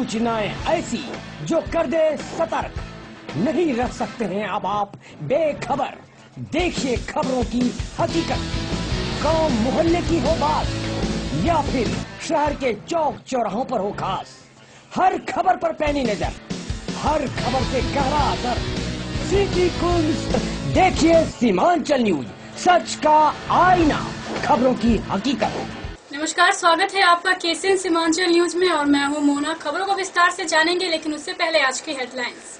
सूचनाएं ऐसी जो कर दे सतर्क। नहीं रह सकते हैं अब आप बेखबर। देखिए खबरों की हकीकत। गांव मोहल्ले की हो बात या फिर शहर के चौक चौराहों पर हो खास, हर खबर पर पैनी नजर, हर खबर से गहरा असर। सिटी कुंज देखिए सीमांचल न्यूज, सच का आईना, खबरों की हकीकत। नमस्कार, स्वागत है आपका केसीएन सीमांचल न्यूज में और मैं हूं मोना। खबरों को विस्तार से जानेंगे, लेकिन उससे पहले आज की हेडलाइंस।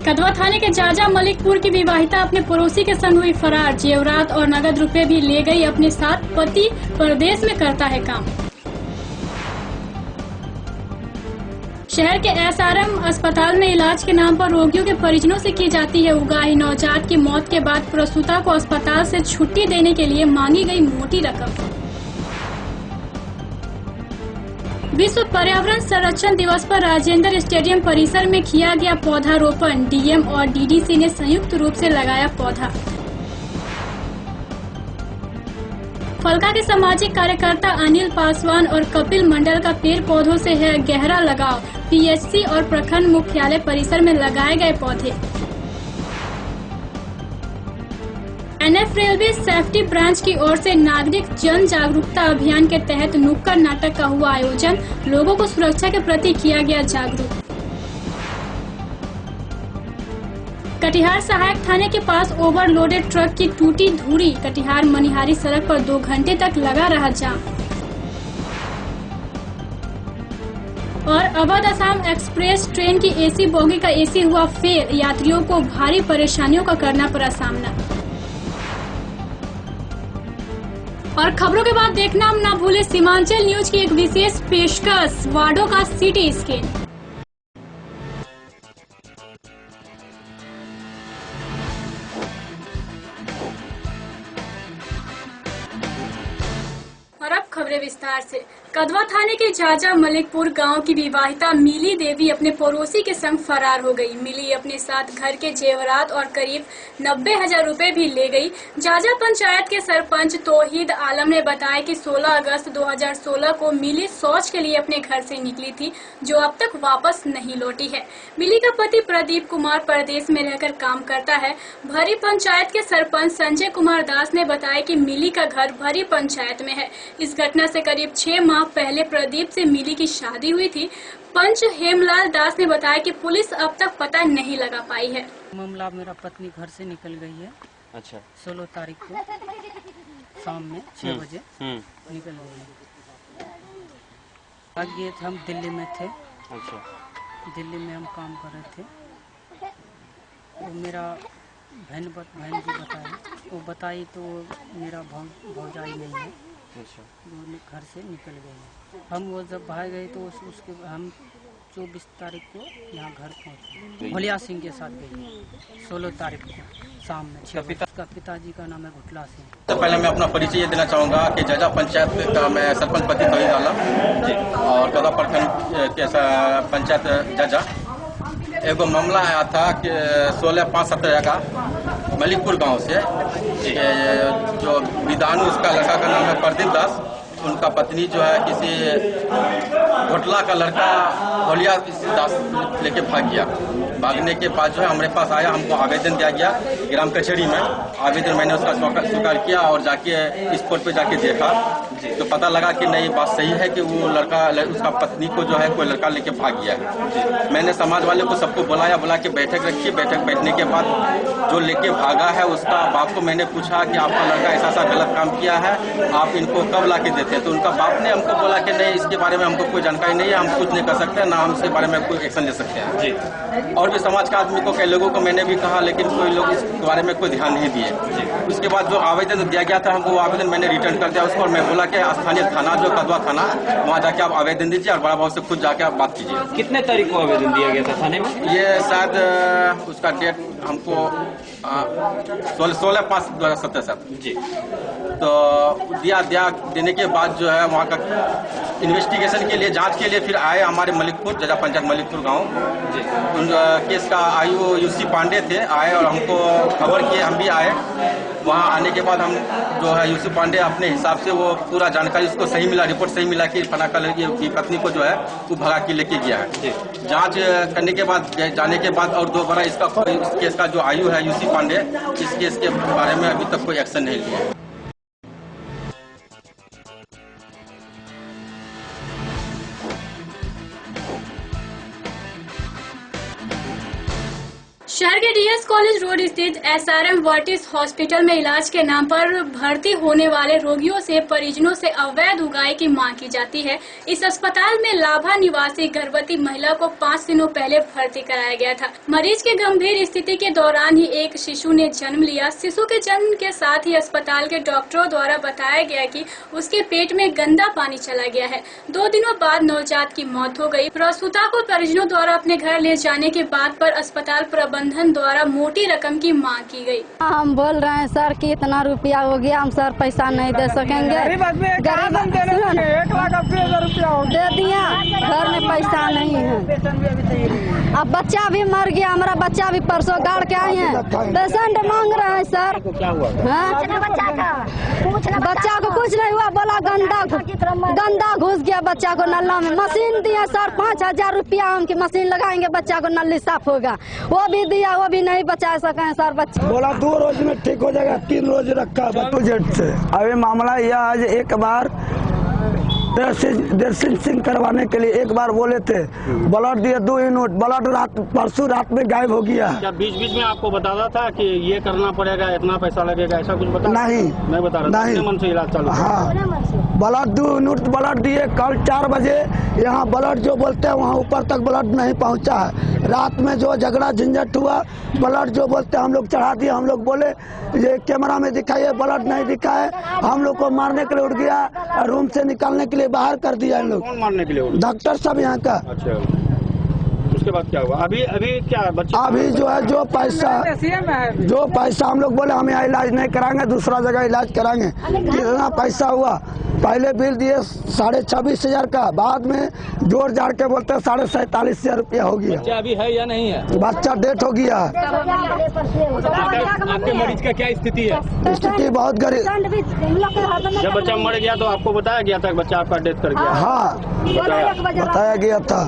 कदवा थाने के जाजा मलिकपुर की विवाहिता अपने पड़ोसी के संग हुई फरार। जेवरात और नगद रुपए भी ले गई अपने साथ। पति परदेश में करता है काम। शहर के एसआरएम अस्पताल में इलाज के नाम पर रोगियों के परिजनों से की जाती है उगाही। नवजात की मौत के बाद प्रसूता को अस्पताल से छुट्टी देने के लिए मांगी गई मोटी रकम। विश्व पर्यावरण संरक्षण दिवस पर राजेंद्र स्टेडियम परिसर में किया गया पौधारोपण। डीएम और डीडीसी ने संयुक्त रूप से लगाया पौधा। फलका के सामाजिक कार्यकर्ता अनिल पासवान और कपिल मंडल का पेड़ पौधों से है गहरा लगाव। पीएचसी और प्रखंड मुख्यालय परिसर में लगाए गए पौधे। एनएफ रेलवे सेफ्टी ब्रांच की ओर से नागरिक जन जागरूकता अभियान के तहत नुक्कड़ नाटक का हुआ आयोजन। लोगों को सुरक्षा के प्रति किया गया जागरूक। कटिहार सहायक थाने के पास ओवरलोडेड ट्रक की टूटी धुरी। कटिहार मनिहारी सड़क पर 2 घंटे तक लगा रहा जाम। और अवध असम एक्सप्रेस ट्रेन की एसी बोगी का एसी हुआ फेल। यात्रियों को भारी परेशानियों का करना पड़ा सामना। और खबरों के बाद देखना न भूले सीमांचल न्यूज की एक विशेष पेशकश, वार्डों का सिटी स्कैन। और अब खबरें विस्तार से। कदवा थाने के जाजा मलिकपुर गांव की विवाहिता मिली देवी अपने पड़ोसी के संग फरार हो गई। मिली अपने साथ घर के जेवरात और करीब 90,000 रुपए भी ले गई। जाजा पंचायत के सरपंच तौहीद आलम ने बताया कि 16 अगस्त 2016 को मिली शौच के लिए अपने घर से निकली थी, जो अब तक वापस नहीं लौटी है। मिली का पति प्रदीप कुमार परदेश में रहकर काम करता है। भरी पंचायत के सरपंच संजय कुमार दास ने बताया कि मिली का घर भरी पंचायत में है। इस घटना से करीब 6 माह पहले प्रदीप से मिली की शादी हुई थी। पंच हेमलाल दास ने बताया कि पुलिस अब तक पता नहीं लगा पाई है। मामला, मेरा पत्नी घर से निकल गई है। अच्छा। 16 तारीख को शाम में 6 बजे निकल गई है। आगे हम दिल्ली में थे। अच्छा। दिल्ली में हम काम कर रहे थे। वो मेरा बहन जी बताई तो मेरा भौजाई नहीं है। अच्छा। वो घर से निकल गए। हम वो जब भाग गए तो उसके हम 24 तारीख को यहाँ घर पहुँचे। भोलिया सिंह के साथ गए 16 तारीख को शाम में 6 बजे। उसका पिताजी का नाम है घुटला सिंह। तो पहले मैं अपना परिचय ये देना चाहूँगा कि जाजा पंचायत का मैं सरपंच पति तौहीद आलम और कदवा प्रखंड के पंचायत जाजा। एगो मामला आया था कि 16/5/17 का मलिकपुर गांव से, जो विदानु उसका लड़का का नाम है प्रदीप दास। उनका पत्नी जो है किसी घोटला का लड़का भोलिया दास लेके भाग गया। भागने के बाद जो है हमारे पास आया, हमको आवेदन दिया गया ग्राम कचहरी में। आवेदन मैंने उसका स्वीकार किया और जाके स्पॉट पे जाके देखा तो पता लगा कि नहीं, बात सही है कि वो लड़का उसका पत्नी को जो है कोई लड़का लेके भाग गया है। मैंने समाज वाले को सबको बुला के बैठक रखी। बैठने के बाद जो लेके भागा है उसका बाप को मैंने पूछा कि आपका लड़का ऐसा गलत काम किया है, आप इनको कब ला के देते हैं? तो उनका बाप ने हमको बोला कि नहीं, इसके बारे में हमको कोई जानकारी नहीं है, हम कुछ नहीं कर सकते, ना हम इसके बारे में कोई एक्शन ले सकते हैं जी। और भी समाज के आदमी को, कई लोगों को मैंने भी कहा, लेकिन कोई लोग इस बारे में कोई ध्यान नहीं दिए। उसके बाद जो आवेदन दिया गया था हमको, वो आवेदन मैंने रिटर्न कर दिया उसको। और मैं बोला कि स्थानीय थाना जो कदवा थाना, वहाँ जाके आप आवेदन दीजिए और बड़ा भाव से खुद जाके आप बात कीजिए। कितने तारीख को आवेदन दिया गया था थाने में? ये शायद उसका डेट हमको 16/5/2017 जी। तो देने के बाद जो है वहाँ का इन्वेस्टिगेशन के लिए, जांच के लिए फिर आए हमारे मलिकपुर, जाजा पंचायत मलिकपुर गांव। उन केस का आईओ यूसी पांडे थे, आए और हमको खबर किए, हम भी आए। वहाँ आने के बाद हम जो है यूसुफ पांडे अपने हिसाब से वो पूरा जानकारी उसको सही मिला, रिपोर्ट सही मिला कि फना का लड़की की पत्नी को जो है वो भगा के लेके गया है। जांच करने के बाद जाने के बाद और दोबारा इस केस का जो आयु है यूसुफ पांडे, इस केस के बारे में अभी तक कोई एक्शन नहीं लिया। शहर के डीएस कॉलेज रोड स्थित एसआरएम वर्टिस हॉस्पिटल में इलाज के नाम पर भर्ती होने वाले रोगियों से परिजनों से अवैध उगाई की मांग की जाती है। इस अस्पताल में लाभा निवासी गर्भवती महिला को 5 दिनों पहले भर्ती कराया गया था। मरीज के गंभीर स्थिति के दौरान ही एक शिशु ने जन्म लिया। शिशु के जन्म के साथ ही अस्पताल के डॉक्टरों द्वारा बताया गया कि उसके पेट में गंदा पानी चला गया है। 2 दिनों बाद नवजात की मौत हो गई। प्रसूता को परिजनों द्वारा अपने घर ले जाने के बाद पर अस्पताल प्रबंधन द्वारा मोटी रकम की मांग की गई। हम बोल रहे हैं सर कि इतना रुपया हो गया, हम सर पैसा नहीं दे सकेंगे। गरीब आदमी 1,80,000 रुपया दे दिया, घर में पैसा नहीं है। अब बच्चा भी मर गया, हमारा बच्चा भी परसों गाड़ के आए हैं, पेशेंट मांग रहे हैं सर। बच्चा को कुछ नहीं हुआ, बोला गंदा घुस गया बच्चा को नल्ला में। मशीन दिया सर 5,000 रुपया, उनकी मशीन लगाएंगे बच्चा को नल्ली साफ होगा, वो भी दिया, वो भी नहीं बचा सके सर बच्चा। बोला 2 रोज में ठीक हो जाएगा, 3 रोज रखा जेट से। अभी मामला यह आज एक बार ड्रेसिंग करवाने के लिए एक बार बोले थे, ब्लड दिए 2 यूनिट, ब्लड परसों रात में गायब हो गया। क्या बीच में आपको बताता था कि ये करना पड़ेगा, इतना पैसा लगेगा, ऐसा कुछ बता? नहीं बता रहा, नहीं मन से इलाज चालू। हाँ, ब्लड 2 यूनिट ब्लड दिए। कल 4 बजे यहाँ ब्लड जो बोलते हैं वहाँ ऊपर तक ब्लड नहीं पहुँचा है। रात में जो झगड़ा झंझट हुआ, ब्लड जो बोलते हैं हम लोग चढ़ा दिए। हम लोग बोले ये कैमरा में दिखाइए, ब्लड नहीं दिखाए। हम लोग को मारने के लिए उठ गया, रूम से निकालने के लिए बाहर कर दिया इन लोग। कौन मारने के लिए? डॉक्टर सब यहाँ का। अच्छा, उसके बाद क्या हुआ? अभी क्या बच्चा? अभी जो है जो पैसा हम लोग बोले हम यहाँ इलाज नहीं कराएंगे, दूसरा जगह इलाज कराएंगे। कितना पैसा हुआ? पहले बिल दिए 26,500 का, बाद में जोड़ जाड़ के बोलते 47,500 रुपया हो गया। बच्चा अभी है या नहीं है? बच्चा डेथ हो गया। आपके मरीज का क्या स्थिति है? स्थिति बहुत गरीब। जब बच्चा मर गया तो आपको बताया गया था कि बच्चा आपका डेथ कर गया? हाँ, बताया गया था।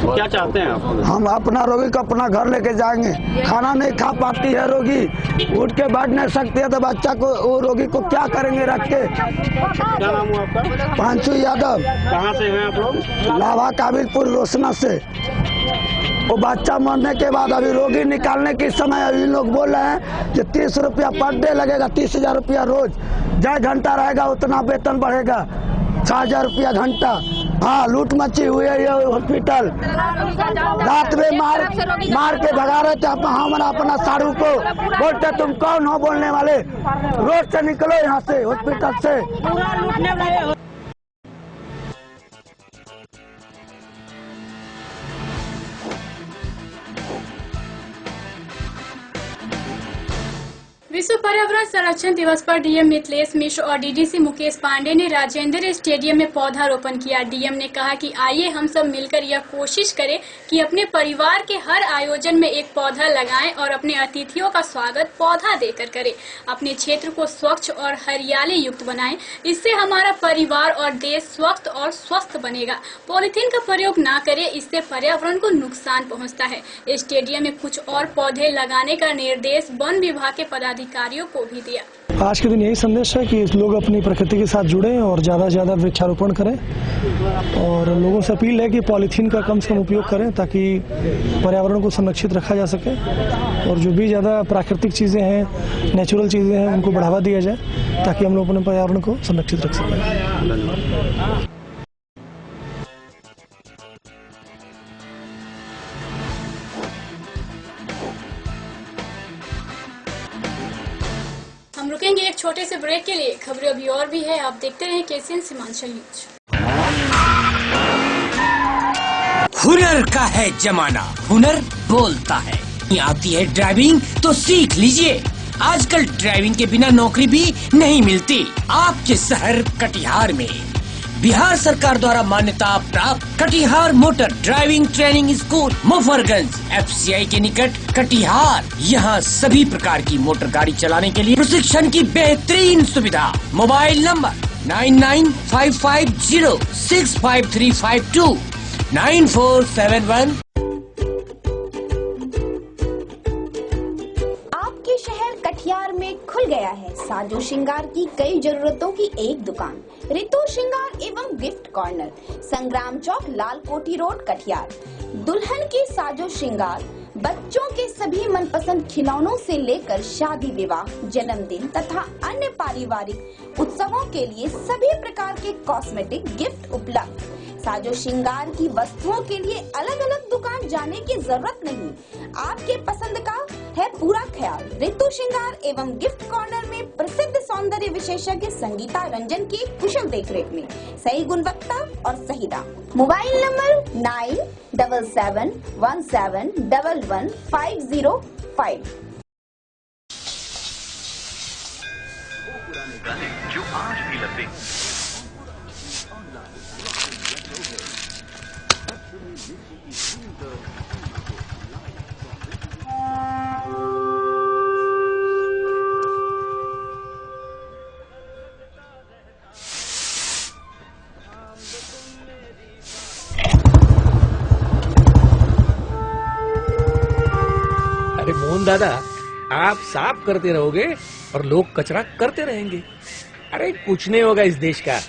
तो क्या चाहते हैं आप? हम अपना रोगी को अपना घर लेके जाएंगे। खाना नहीं खा पाती है रोगी, उठ के बैठ नहीं सकती है, तो बच्चा को वो रोगी को क्या करेंगे रख के? क्या नाम हुआ आपका? पांचू यादव। कहाँ से हैं आप लोग? लाभा काबिलपुर रोशना से। वो बच्चा मरने के बाद अभी रोगी निकालने के समय अभी लोग बोल रहे हैं कि 30 रुपया पर डे लगेगा, 30,000 रुपया रोज। जय घंटा रहेगा उतना वेतन बढ़ेगा, 6,000 रुपया घंटा। हाँ, लूट मची हुई है ये हॉस्पिटल। रात में मार के भगा रहे थे हमारा अपना सारू को। बोलते तुम कौन हो बोलने वाले, रोड से निकलो यहाँ से, हॉस्पिटल से। विश्व पर्यावरण संरक्षण दिवस पर डीएम मिथिलेश मिश्र और डीडीसी मुकेश पांडे ने राजेंद्र स्टेडियम में पौधारोपण किया। डीएम ने कहा कि आइए हम सब मिलकर यह कोशिश करें कि अपने परिवार के हर आयोजन में एक पौधा लगाएं और अपने अतिथियों का स्वागत पौधा देकर करें। अपने क्षेत्र को स्वच्छ और हरियाली युक्त बनाएं, इससे हमारा परिवार और देश स्वच्छ और स्वस्थ बनेगा। पॉलीथीन का प्रयोग न करें, इससे पर्यावरण को नुकसान पहुँचता है। स्टेडियम में कुछ और पौधे लगाने का निर्देश वन विभाग के अधिकारियों को भी दिया। आज के दिन यही संदेश है कि लोग अपनी प्रकृति के साथ जुड़ें और ज़्यादा से ज़्यादा वृक्षारोपण करें, और लोगों से अपील है कि पॉलीथीन का कम से कम उपयोग करें ताकि पर्यावरण को संरक्षित रखा जा सके, और जो भी ज़्यादा प्राकृतिक चीज़ें हैं, नेचुरल चीज़ें हैं, उनको बढ़ावा दिया जाए ताकि हम लोग अपने पर्यावरण को संरक्षित रख सकें। हम रुकेंगे एक छोटे से ब्रेक के लिए। खबरें अभी और भी है, आप देखते रहें केसीएन सीमांचल न्यूज। हुनर का है जमाना, हुनर बोलता है। आती है ड्राइविंग तो सीख लीजिए। आजकल ड्राइविंग के बिना नौकरी भी नहीं मिलती। आपके शहर कटिहार में बिहार सरकार द्वारा मान्यता प्राप्त Katihar motor driving training school Mufarganj FCI के निकट कटिहार। यहाँ सभी प्रकार की मोटर गाड़ी चलाने के लिए प्रशिक्षण की बेहतरीन सुविधा। Mobile number 9955065352 9471। आपके शहर कटिहार में खुल गया है साजो श्रृंगार की कई जरूरतों की एक दुकान, ऋतु श्रृंगार एवं गिफ्ट कॉर्नर, संग्राम चौक, लाल कोठी रोड, कटिहार। दुल्हन के साजो श्रृंगार, बच्चों के सभी मनपसंद खिलौनों से लेकर शादी विवाह, जन्मदिन तथा अन्य पारिवारिक उत्सवों के लिए सभी प्रकार के कॉस्मेटिक गिफ्ट उपलब्ध। साजो श्रृंगार की वस्तुओं के लिए अलग अलग दुकान जाने की जरूरत नहीं, आपके पसंद का है पूरा ख्याल। ऋतु श्रृंगार एवं गिफ्ट कॉर्नर में प्रसिद्ध सौंदर्य विशेषज्ञ संगीता रंजन की कुशल देखरेख में सही गुणवत्ता और सही दाम। Mobile number 9777111505। जो आज भी लगते हैं। अरे मोहन दादा, आप साफ करते रहोगे और लोग कचरा करते रहेंगे। अरे कुछ नहीं होगा इस देश का।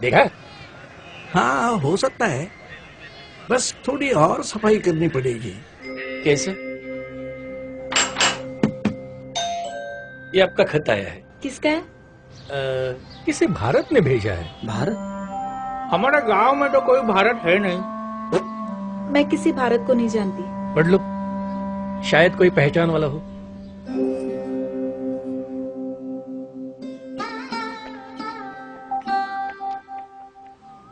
देखा? हाँ, हो सकता है, बस थोड़ी और सफाई करनी पड़ेगी। कैसे? ये आपका खत आया है। किसका है? किसी भारत ने भेजा है। भारत? हमारा गांव में तो कोई भारत है नहीं। मैं किसी भारत को नहीं जानती। पढ़ लो, शायद कोई पहचान वाला हो।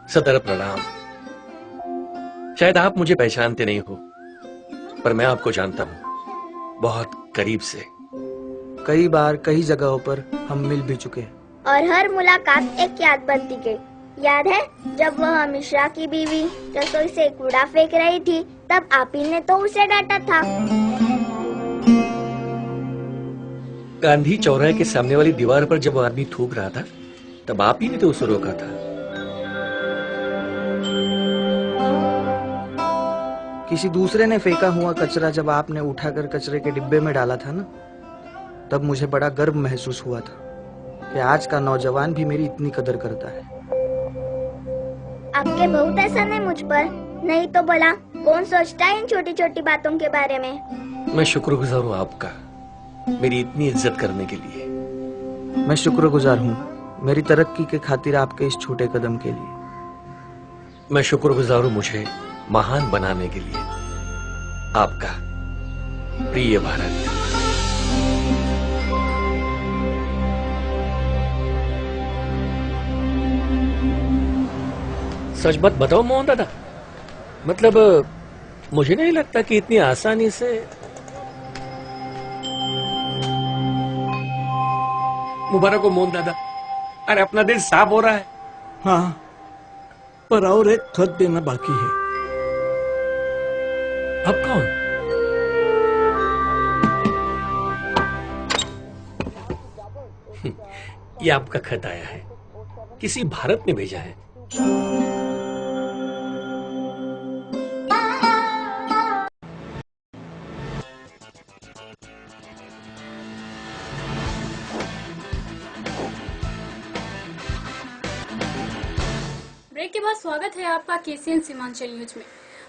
सदर प्रणाम। शायद आप मुझे पहचानते नहीं हो, पर मैं आपको जानता हूँ बहुत करीब से। कई बार कई जगहों पर हम मिल भी चुके। और हर मुलाकात एक याद बनती गई। याद है जब वह मिश्रा की बीवी रसोई से कूड़ा फेंक रही थी, तब आप ही ने तो उसे डांटा था। गांधी चौराहे के सामने वाली दीवार पर जब वो आदमी थूक रहा था, तब आप ही ने तो उसे रोका था। किसी दूसरे ने फेंका हुआ कचरा जब आपने उठाकर कचरे के डिब्बे में डाला था ना, तब मुझे बड़ा गर्व महसूस हुआ था कि आज का नौजवान भी मेरी इतनी कदर करता है। आपके बहुत ऐसा नहीं मुझ पर, नहीं तो बोला कौन सोचता है इन छोटी छोटी बातों के बारे में। मैं शुक्रगुजार हूँ आपका, मेरी इतनी इज्जत करने के लिए। मैं शुक्रगुजार हूँ मेरी तरक्की के खातिर आपके इस छोटे कदम के लिए। मैं शुक्रगुजार हूँ मुझे महान बनाने के लिए। आपका प्रिय भारत। सच बात बताओ मोहन दादा, मतलब मुझे नहीं लगता कि इतनी आसानी से। मुबारक हो मोहन दादा, अरे अपना दिल साफ हो रहा है। हाँ, पर और एक खत देना बाकी है। अब कौन? ये आपका खत आया है, किसी भारत ने भेजा है। ब्रेक के बाद स्वागत है आपका केसीएन सीमांचल न्यूज में।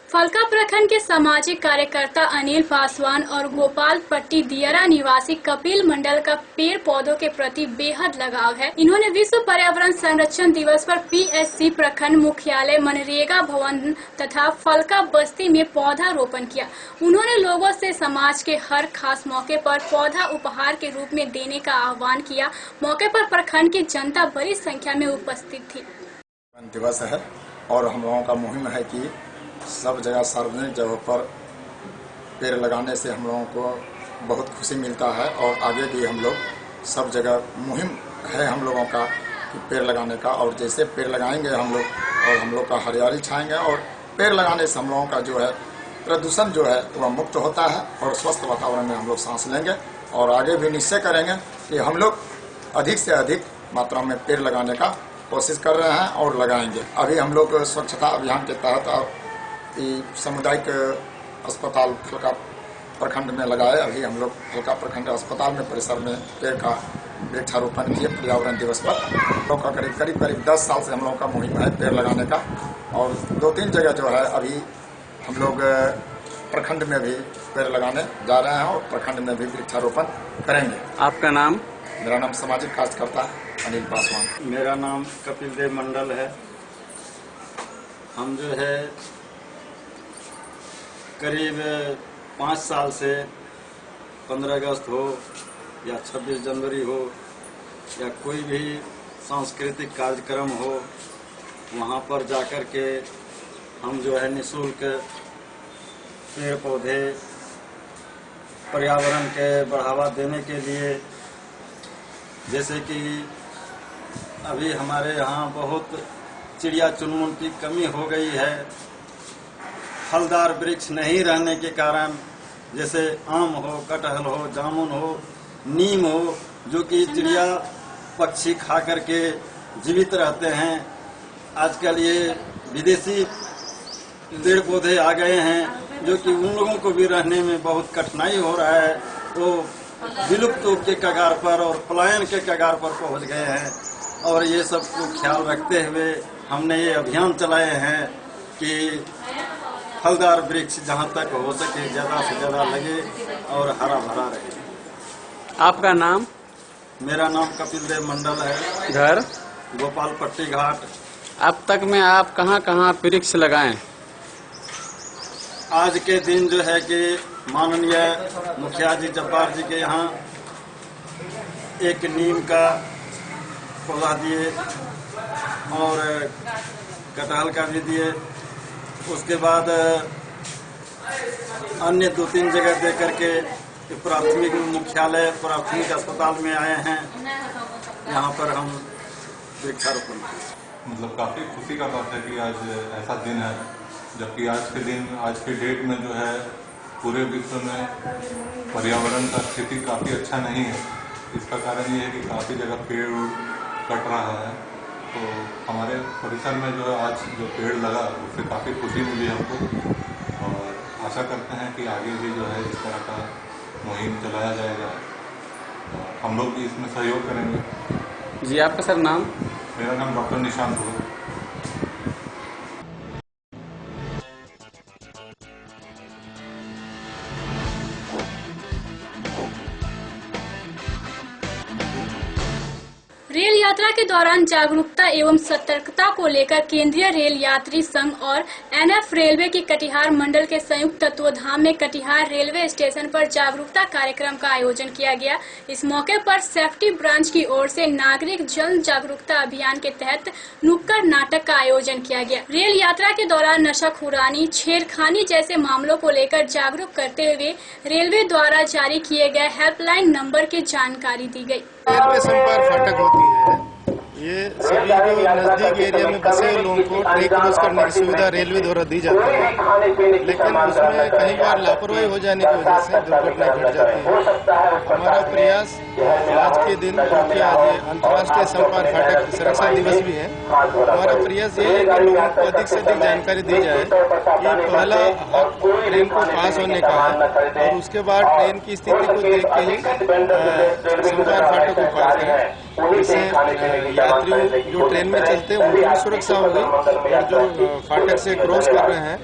फलका प्रखंड के सामाजिक कार्यकर्ता अनिल पासवान और गोपाल पट्टी दियरा निवासी कपिल मंडल का पेड़ पौधों के प्रति बेहद लगाव है। इन्होंने विश्व पर्यावरण संरक्षण दिवस पर PSC प्रखंड मुख्यालय, मनरेगा भवन तथा फलका बस्ती में पौधा रोपण किया। उन्होंने लोगों से समाज के हर खास मौके पर पौधा उपहार के रूप में देने का आह्वान किया। मौके पर प्रखंड की जनता बड़ी संख्या में उपस्थित थी। दिवस है और हम लोगों का मुहिम है कि सब जगह सार्वजनिक जगहों पर पेड़ लगाने से हम लोगों को बहुत खुशी मिलता है और आगे भी हम लोग सब जगह मुहिम है हम लोगों का कि पेड़ लगाने का, और जैसे पेड़ लगाएंगे हम लोग और हम लोग का हरियाली छाएंगे, और पेड़ लगाने से हम लोगों का जो है प्रदूषण जो है वह मुक्त होता है और स्वस्थ वातावरण में हम लोग सांस लेंगे। और आगे भी निश्चय करेंगे कि हम लोग अधिक से अधिक मात्रा में पेड़ लगाने का कोशिश कर रहे हैं और लगाएंगे। अभी हम लोग स्वच्छता अभियान के तहत सामुदायिक अस्पताल फलका प्रखंड में लगाए। अभी हम लोग फलका प्रखंड अस्पताल में परिसर में पेड़ का वृक्षारोपण किए पर्यावरण दिवस पर। लोग का करीब 10 साल से हम लोगों का मुहिम है पेड़ लगाने का, और 2-3 जगह जो है अभी हम लोग प्रखंड में भी पेड़ लगाने जा रहे हैं और प्रखंड में भी वृक्षारोपण करेंगे। आपका नाम? मेरा नाम सामाजिक कार्यकर्ता अनिल पासवान। मेरा नाम कपिल देव मंडल है। हम जो है करीब 5 साल से 15 अगस्त हो या 26 जनवरी हो या कोई भी सांस्कृतिक कार्यक्रम हो, वहाँ पर जाकर के हम जो है निःशुल्क पेड़ पौधे पर्यावरण के बढ़ावा देने के लिए, जैसे कि अभी हमारे यहाँ बहुत चिड़िया चुनमुन की कमी हो गई है। फलदार वृक्ष नहीं रहने के कारण, जैसे आम हो, कटहल हो, जामुन हो, नीम हो, जो कि चिड़िया पक्षी खा करके जीवित रहते हैं। आजकल ये विदेशी पेड़ पौधे आ गए हैं जो कि उन लोगों को भी रहने में बहुत कठिनाई हो रहा है, वो विलुप्त के कगार पर और पलायन के कगार पर पहुंच गए हैं। और ये सब को ख्याल रखते हुए हमने ये अभियान चलाए हैं कि फलदार वृक्ष जहाँ तक हो सके ज़्यादा से ज़्यादा लगे और हरा भरा रहे। आपका नाम? मेरा नाम कपिल देव मंडल है। घर? गोपाल पट्टी घाट। अब तक में आप कहाँ कहाँ वृक्ष लगाएं? आज के दिन जो है कि माननीय मुखिया जी जब्बार जी के यहाँ एक नीम का पौधा दिए और कटहल का भी दिए। उसके बाद अन्य 2-3 जगह दे करके प्राथमिक मुख्यालय प्राथमिक अस्पताल में आए हैं। यहाँ पर हम वृक्षारोपण मतलब काफ़ी खुशी का बात है कि आज ऐसा दिन है, जबकि आज के डेट में जो है पूरे विश्व में पर्यावरण का स्थिति काफ़ी अच्छा नहीं है। इसका कारण ये है कि काफ़ी जगह पेड़ कट रहा है। तो हमारे परिसर में जो है आज जो पेड़ लगा उससे काफ़ी खुशी मिली हमको, और आशा करते हैं कि आगे भी जो है इस तरह का मुहिम चलाया जाएगा और हम लोग भी इसमें सहयोग करेंगे। जी, आपका सर नाम? मेरा नाम डॉक्टर निशांत है। रेल यात्रा के दौरान जागरूकता एवं सतर्कता को लेकर केंद्रीय रेल यात्री संघ और एनएफ रेलवे के कटिहार मंडल के संयुक्त तत्वाधान में कटिहार रेलवे स्टेशन पर जागरूकता कार्यक्रम का आयोजन किया गया। इस मौके पर सेफ्टी ब्रांच की ओर से नागरिक जन जागरूकता अभियान के तहत नुक्कड़ नाटक का आयोजन किया गया। रेल यात्रा के दौरान नशाखुरानी, छेड़खानी जैसे मामलों को लेकर जागरूक करते हुए रेलवे द्वारा जारी किए गए हेल्पलाइन नंबर की जानकारी दी गयी। रेलवे संपर्क फाटक होती है, ये सभी जो नजदीक एरिया में बसे लोगों को ट्रेक क्रॉस करने की सुविधा रेलवे द्वारा दी जाती है, लेकिन उसमें कई बार लापरवाही हो जाने की वजह से दुर्घटना घट जाती है। हमारा प्रयास आज के दिन, क्योंकि आज अंतर्राष्ट्रीय संपर्क फाटक सुरक्षा दिवस भी है, हमारा प्रयास ये है कि लोगों को अधिक से अधिक जानकारी दी जाए कि पहला हक ट्रेन को पास होने का है और उसके बाद ट्रेन की स्थिति को देख के ही संपर्क फाटक को पार करें। इससे यात्रियों जो ट्रेन में चलते हैं उनकी भी सुरक्षा होगी और जो फाटक से क्रॉस कर रहे हैं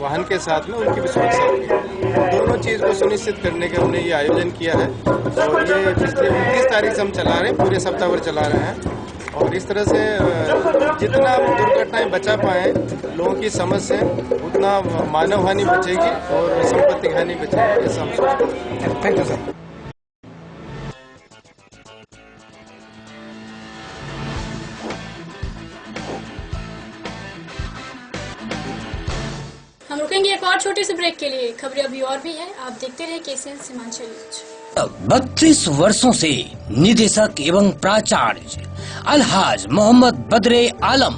वाहन के साथ में उनकी भी सुरक्षा होगी। दोनों चीज को सुनिश्चित करने का हमने ये आयोजन किया है और ये पिछले 29 तारीख से हम चला रहे हैं, पूरे सप्ताह भर चला रहे हैं। और इस तरह से जितना दुर्घटनाएं बचा पाए लोगों की समझ से, उतना मानव हानि बचेगी और संपत्ति हानि बचेगी, ऐसा हम सोचते हैं। Thank you sir. हम रुकेंगे एक और छोटे से ब्रेक के लिए। खबरें अभी और भी है, आप देखते रहे KCN सीमांचल न्यूज। 32 वर्षों से निदेशक एवं प्राचार्य अलहाज मोहम्मद बदरे आलम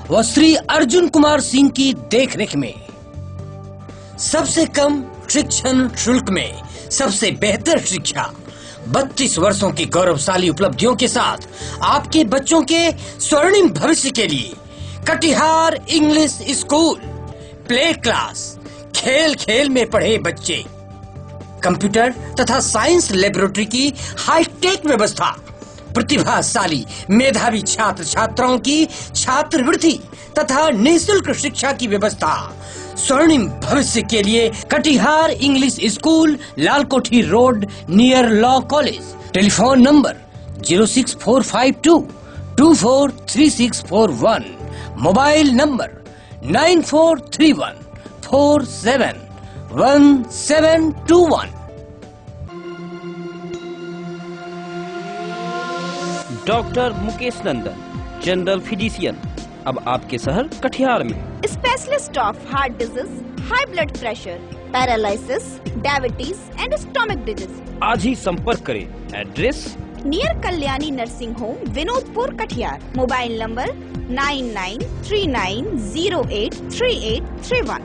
व श्री अर्जुन कुमार सिंह की देखरेख में सबसे कम शिक्षण शुल्क में सबसे बेहतर शिक्षा, 32 वर्षों की गौरवशाली उपलब्धियों के साथ आपके बच्चों के स्वर्णिम भविष्य के लिए Katihar English school, play class, खेल खेल में पढ़े बच्चे, कंप्यूटर तथा साइंस लेबोरेटरी की हाईटेक व्यवस्था, प्रतिभाशाली मेधावी छात्र छात्राओं की छात्रवृत्ति तथा निःशुल्क शिक्षा की व्यवस्था, स्वर्णिम भविष्य के लिए Katihar English school, Lalkothi road near law college. Telephone number 06452243641, mobile number 9431471721। Doctor Mukesh Nandan, general physician, अब आपके शहर कटिहार में। Specialist of heart disease, high blood pressure, paralysis, diabetes and stomach disease. आज ही संपर्क करें। Address near Kalyani nursing home, Vinodpur, Katihar. Mobile number 9939083831।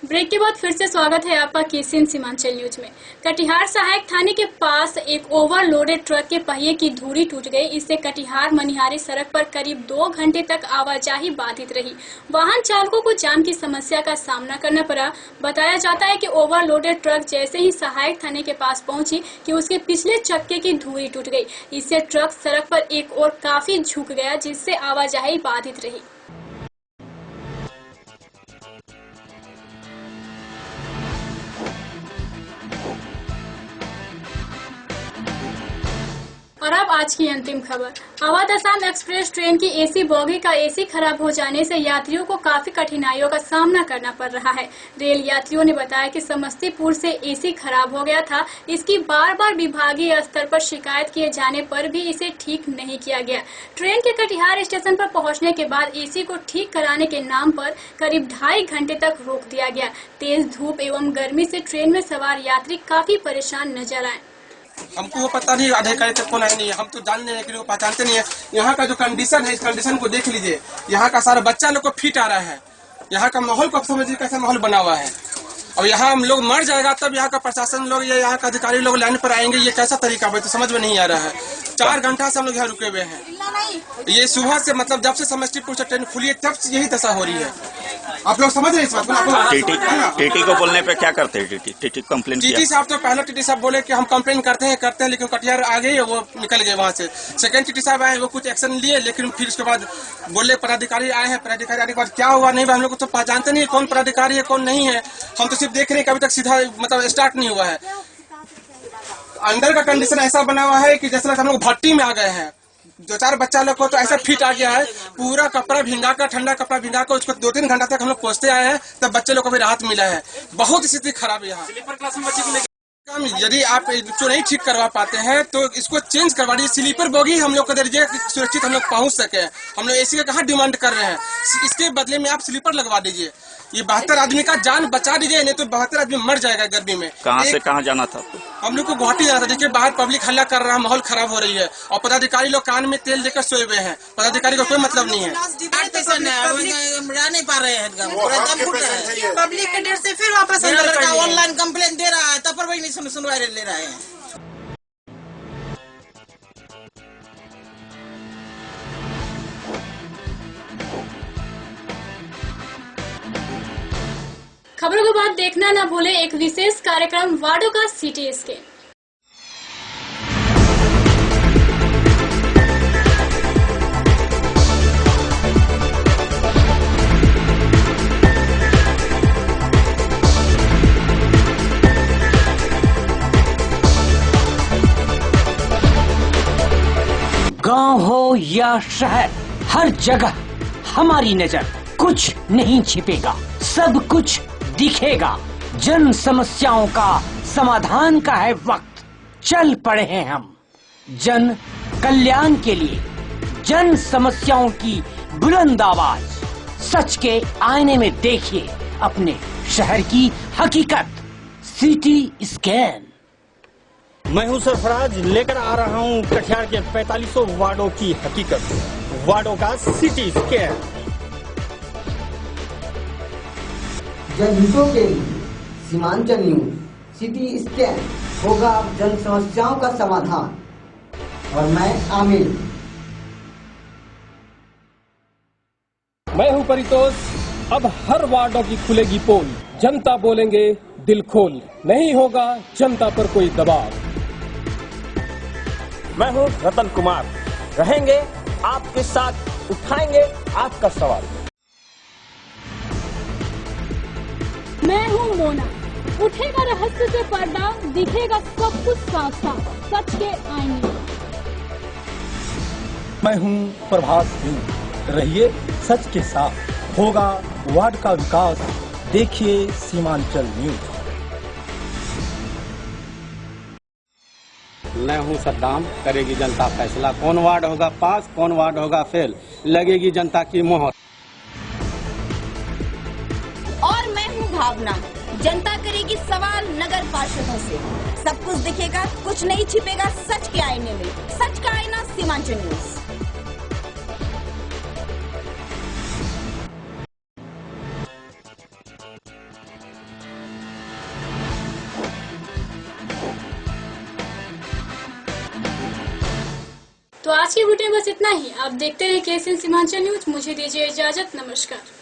Break के बाद फिर से स्वागत है आपका केसीएन सीमांचल न्यूज में। कटिहार सहायक थाने के पास एक ओवरलोडेड ट्रक के पहिए की धुरी टूट गई। इससे कटिहार मनिहारी सड़क पर करीब 2 घंटे तक आवाजाही बाधित रही। वाहन चालकों को जाम की समस्या का सामना करना पड़ा। बताया जाता है कि ओवरलोडेड ट्रक जैसे ही सहायक थाने के पास पहुंची कि उसके पिछले चक्के की धुरी टूट गई। इससे ट्रक सड़क पर एक और काफी झुक गया, जिससे आवाजाही बाधित रही। और अब आज की अंतिम खबर। अवध असम एक्सप्रेस ट्रेन की एसी बोगी का एसी खराब हो जाने से यात्रियों को काफी कठिनाइयों का सामना करना पड़ रहा है। रेल यात्रियों ने बताया कि समस्तीपुर से एसी खराब हो गया था। इसकी बार बार विभागीय स्तर पर शिकायत किए जाने पर भी इसे ठीक नहीं किया गया। ट्रेन के कटिहार स्टेशन पर पहुंचने के बाद एसी को ठीक कराने के नाम पर करीब 2.5 घंटे तक रोक दिया गया। तेज धूप एवं गर्मी से ट्रेन में सवार यात्री काफी परेशान नजर आए। हमको वो पता नहीं अधिकारी तक कौन है नहीं, हम तो जानने हैं कि वो पहचानते नहीं है। यहाँ का जो कंडीशन है, इस कंडीशन को देख लीजिए। यहाँ का सारा बच्चा लोग को फिट आ रहा है। यहाँ का माहौल को समझिए कैसा माहौल बना हुआ है। और यहाँ हम लोग मर जाएगा तब यहाँ का प्रशासन लोग या यहाँ का अधिकारी लोग लाइन पर आएंगे। ये कैसा तरीका है तो समझ में नहीं आ रहा है। 4 घंटा से हम लोग यहाँ रुके हुए हैं। ये सुबह से मतलब जब से समस्तीपुर से ट्रेन खुली है तब से यही दशा हो रही है। आप लोग समझ रहे हैं इस बात को? टीटी को बोलने पे क्या करते हैं? टीटी कंप्लेन टीटी साहब तो पहले टीटी साहब बोले कि हम कंप्लेन करते हैं लेकिन कटिहार आ गए, वो निकल गए वहाँ से। सेकंड टीटी साहब आए, वो कुछ एक्शन लिए, लेकिन फिर उसके बाद बोले पदाधिकारी आए हैं। पदाधिकारी आने के बाद क्या हुआ नहीं, हम लोग तो पहचानते नहीं है कौन पदाधिकारी है कौन नहीं है। हम तो सिर्फ देख रहे हैं कि अभी तक सीधा मतलब स्टार्ट नहीं हुआ है। अंदर का कंडीशन ऐसा बना हुआ है कि जैसे हम लोग भट्टी में आ गए हैं। 2-4 बच्चा लोग को तो ऐसा फिट आ गया है, पूरा कपड़ा भिंगा कर, ठंडा कपड़ा भिंगा कर उसको 2-3 घंटा तक हम लोग पहुंचते आए हैं, तब बच्चे लोग को भी राहत मिला है। बहुत स्थिति खराब है यहाँ। स्लीपर क्लास में बच्चे को लेकर यदि आप जो नहीं ठीक करवा पाते हैं तो इसको चेंज करवा दीजिए। स्लीपर बोगी हम लोग को दे दीजिए, सुरक्षित हम लोग पहुंच सके। हम लोग एसी का कहाँ डिमांड कर रहे हैं, इसके बदले में आप स्लीपर लगवा दीजिए। ये 72 आदमी का जान बचा दीजिए, नहीं तो 72 आदमी मर जाएगा गर्मी में। कहाँ से कहाँ जाना था? हम लोग को गुवाहाटी जाना था। देखिए बाहर पब्लिक हल्ला कर रहा है, माहौल खराब हो रही है और पदाधिकारी लोग कान में तेल देकर सोए हुए हैं। पदाधिकारी को कोई मतलब नहीं है। जा नहीं पा रहे हैं, पब्लिक के डर से फिर वापस ऑनलाइन कंप्लेन दे रहा है, तब पर वही नहीं सुनवाई ले रहा है। खबरों के बाद देखना न भूले एक विशेष कार्यक्रम वार्डो का सिटी स्कैन। गांव हो या शहर, हर जगह हमारी नजर। कुछ नहीं छिपेगा, सब कुछ दिखेगा। जन समस्याओं का समाधान का है वक्त। चल पड़े हैं हम जन कल्याण के लिए, जन समस्याओं की बुलंद आवाज। सच के आईने में देखिए अपने शहर की हकीकत। CT scan. मैं हूं सरफराज, लेकर आ रहा हूं कटिहार के 4500 वार्डों की हकीकत, वार्डों का सिटी स्कैन। जनहितों के लिए सीमांचल न्यूज सिटी स्कैन होगा जन समस्याओं का समाधान। और मैं आमिर। मैं हूं परितोष। अब हर वार्डों की खुलेगी पोल, जनता बोलेंगे दिल खोल, नहीं होगा जनता पर कोई दबाव। मैं हूं रतन कुमार, रहेंगे आपके साथ, उठाएंगे आपका सवाल। मैं हूं मोना, उठेगा रहस्य से पर्दा, दिखेगा सब कुछ साफ साफ, सच के आईने। मैं हूं प्रभात सिंह, रहिए सच के साथ, होगा वार्ड का विकास, देखिए सीमांचल न्यूज। मैं हूं सद्दाम, करेगी जनता फैसला, कौन वार्ड होगा पास, कौन वार्ड होगा फेल, लगेगी जनता की मोहर। और मैं हूं भावना, जनता करेगी सवाल नगर पार्षदों से, सब कुछ दिखेगा, कुछ नहीं छिपेगा सच के आईने में, सच का आईना सीमांचल न्यूज। तो आज की बुलेटिन बस इतना ही। आप देखते हैं केसीएन सीमांचल न्यूज। मुझे दीजिए इजाजत, नमस्कार।